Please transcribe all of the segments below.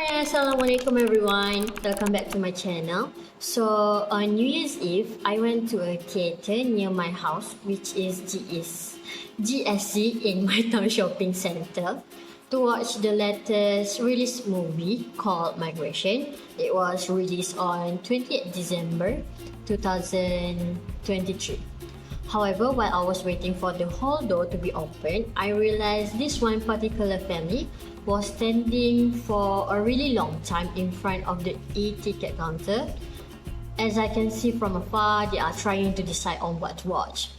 Hi, Assalamualaikum everyone. Welcome back to my channel. So on New Year's Eve, I went to a theatre near my house, which is GSC in my town shopping center, to watch the latest release movie called Migration. It was released on 28th December 2023. However, while I was waiting for the hall door to be opened, I realized this one particular family was standing for a really long time in front of the e-ticket counter. As I can see from afar, they are trying to decide on what to watch.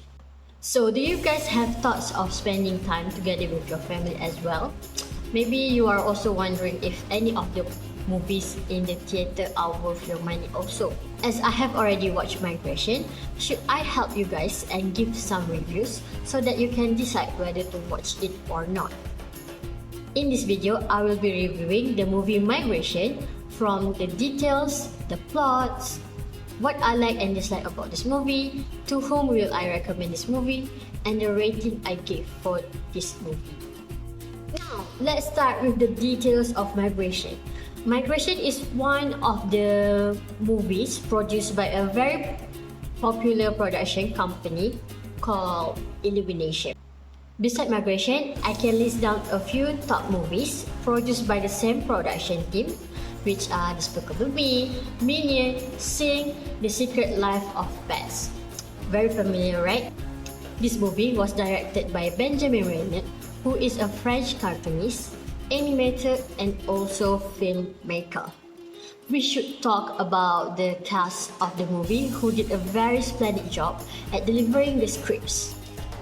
So, do you guys have thoughts of spending time together with your family as well? Maybe you are also wondering if any of the movies in the theatre are worth your money also. As I have already watched Migration, should I help you guys and give some reviews so that you can decide whether to watch it or not? In this video, I will be reviewing the movie Migration from the details, the plots, what I like and dislike about this movie, to whom will I recommend this movie, and the rating I give for this movie. Now, let's start with the details of Migration. Migration is one of the movies produced by a very popular production company called Illumination. Besides Migration, I can list down a few top movies produced by the same production team, which are Despicable Me, Minion, Sing, The Secret Life of Pets. Very familiar, right? This movie was directed by Benjamin Reynard, who is a French cartoonist, animator, and also filmmaker. We should talk about the cast of the movie, who did a very splendid job at delivering the scripts.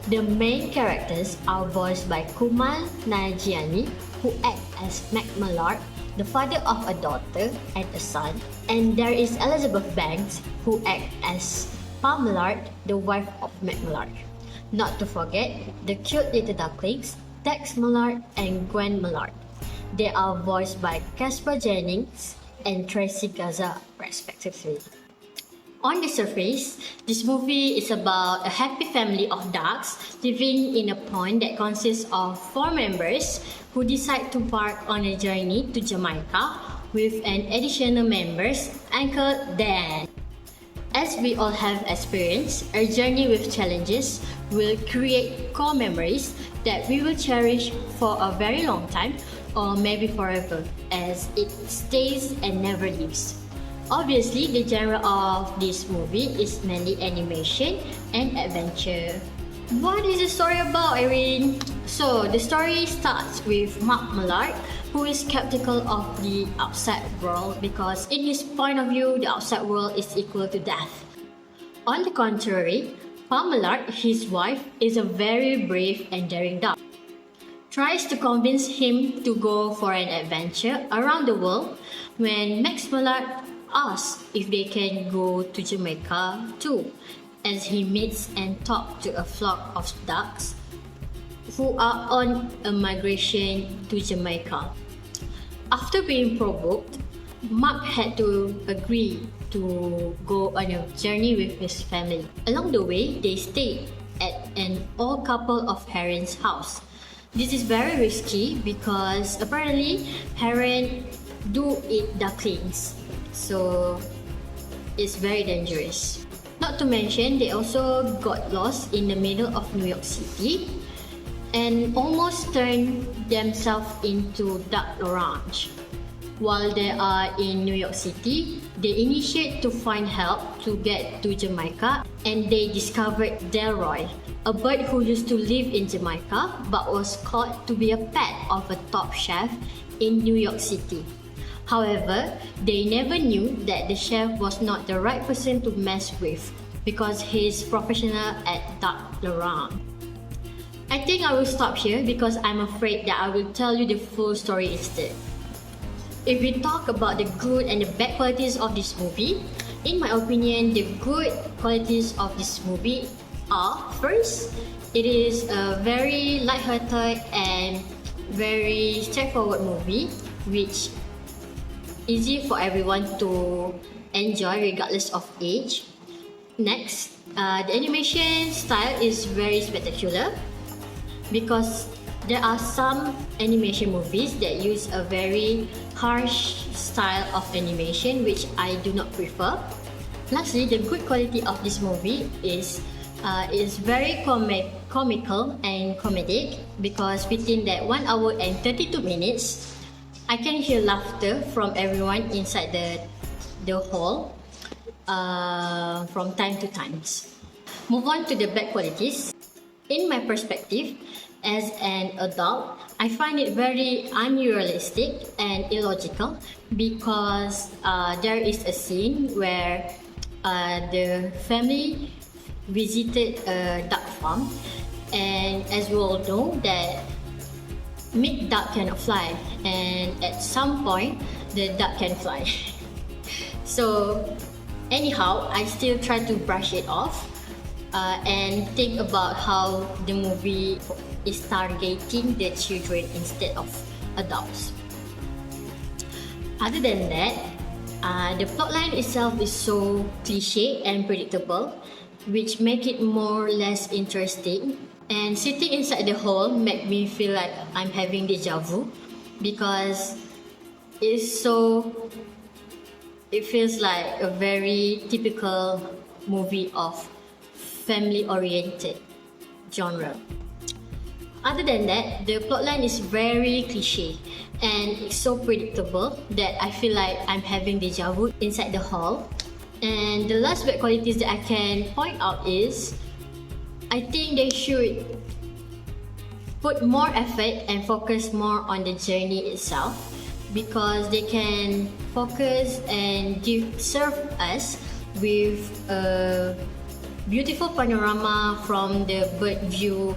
The main characters are voiced by Kumail Nanjiani, who acts as Mac Mallard, the father of a daughter and a son, and there is Elizabeth Banks, who acts as Pam Mallard, the wife of Mac Mallard. Not to forget the cute little ducklings, Tex Mallard and Gwen Mallard. They are voiced by Casper Jennings and Tracy Gaza, respectively. On the surface, this movie is about a happy family of ducks living in a pond that consists of 4 members who decide to embark on a journey to Jamaica with an additional member, Uncle Dan. As we all have experienced, a journey with challenges will create core memories that we will cherish for a very long time or maybe forever, as it stays and never leaves. Obviously, the genre of this movie is mainly animation and adventure. What is the story about, AIRIN? So, the story starts with Mark Mallard, who is skeptical of the outside world because in his point of view, the outside world is equal to death. On the contrary, Pam Mallard, his wife, is a very brave and daring duck. Tries to convince him to go for an adventure around the world when Max Mallard asks if they can go to Jamaica too, as he meets and talks to a flock of ducks who are on a migration to Jamaica. After being provoked, Mark had to agree to go on a journey with his family. Along the way, they stayed at an old couple of parents' house. This is very risky because apparently parents do eat ducklings, so it's very dangerous. Not to mention, they also got lost in the middle of New York City and almost turned themselves into duck ranch. While they are in New York City, they initiate to find help to get to Jamaica, and they discovered Delroy, a bird who used to live in Jamaica but was caught to be a pet of a top chef in New York City. However, they never knew that the chef was not the right person to mess with because he's professional at duck ranch. I think I will stop here because I'm afraid that I will tell you the full story instead. If we talk about the good and the bad qualities of this movie, in my opinion, the good qualities of this movie are, first, it is a very lighthearted and very straightforward movie, which easy for everyone to enjoy regardless of age. Next, the animation style is very spectacular because there are some animation movies that use a very harsh style of animation, which I do not prefer. Lastly, the good quality of this movie is very comical and comedic, because within that 1 hour and 32 minutes, I can hear laughter from everyone inside the hall from time to time. Move on to the bad qualities. In my perspective, as an adult, I find it very unrealistic and illogical, because there is a scene where the family visited a duck farm, and as we all know that meat duck cannot fly, and at some point the duck can fly. So anyhow, I still try to brush it off and think about how the movie is targeting the children instead of adults. Other than that, the plotline itself is so cliche and predictable, which make it more or less interesting. And sitting inside the hall make me feel like I'm having deja vu, because it feels like a very typical movie of family-oriented genre. Other than that, the plotline is very cliche and it's so predictable that I feel like I'm having deja vu inside the hall. And the last bad qualities that I can point out is, I think they should put more effort and focus more on the journey itself, because they can focus and serve us with a beautiful panorama from the bird view,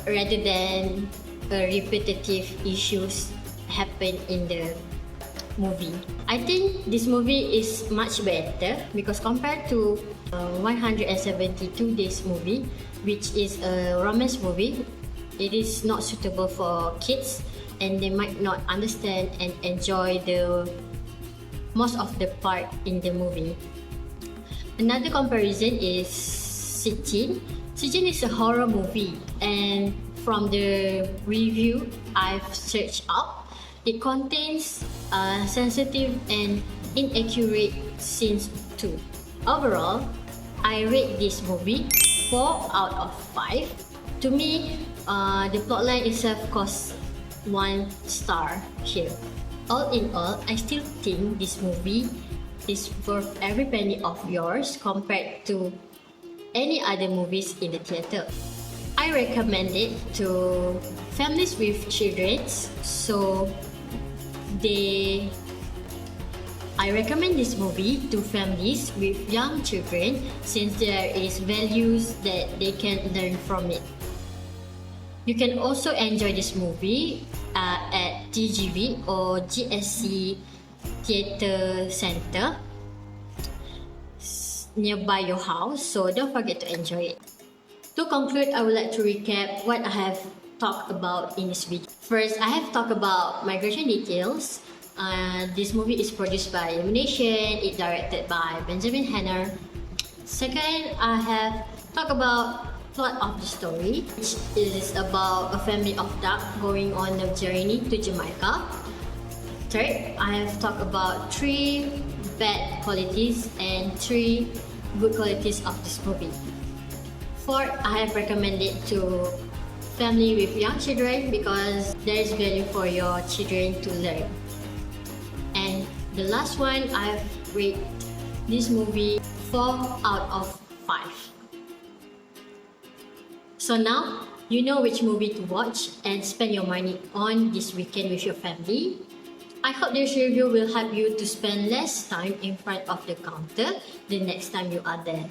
rather than repetitive issues happen in the movie. I think this movie is much better, because compared to 172 Days movie, which is a romance movie, it is not suitable for kids, and they might not understand and enjoy the most of the part in the movie. Another comparison is Sijin. Sijin is a horror movie, and from the review I've searched out, it contains sensitive and inaccurate scenes too. Overall, I rate this movie 4 out of 5. To me, the plotline itself costs 1 star here. All in all, I still think this movie is worth every penny of yours compared to any other movies in the theatre. I recommend it to families with children, I recommend this movie to families with young children, since there is values that they can learn from it. You can also enjoy this movie at TGV or GSC Theatre Center nearby your house, so don't forget to enjoy it. To conclude, I would like to recap what I have talked about in this video. First, I have talked about migration details. This movie is produced by Illumination. It's directed by Benjamin Henner. Second, I have talked about plot of the story, which is about a family of duck going on a journey to Jamaica. Third, I have talked about 3 bad qualities and 3 good qualities of this movie. Fourth, I have recommended to family with young children, because there is value for your children to learn. And the last one, I have rated this movie 4 out of 5. So now, you know which movie to watch and spend your money on this weekend with your family. I hope this review will help you to spend less time in front of the counter the next time you are there.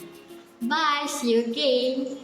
Bye! See you again!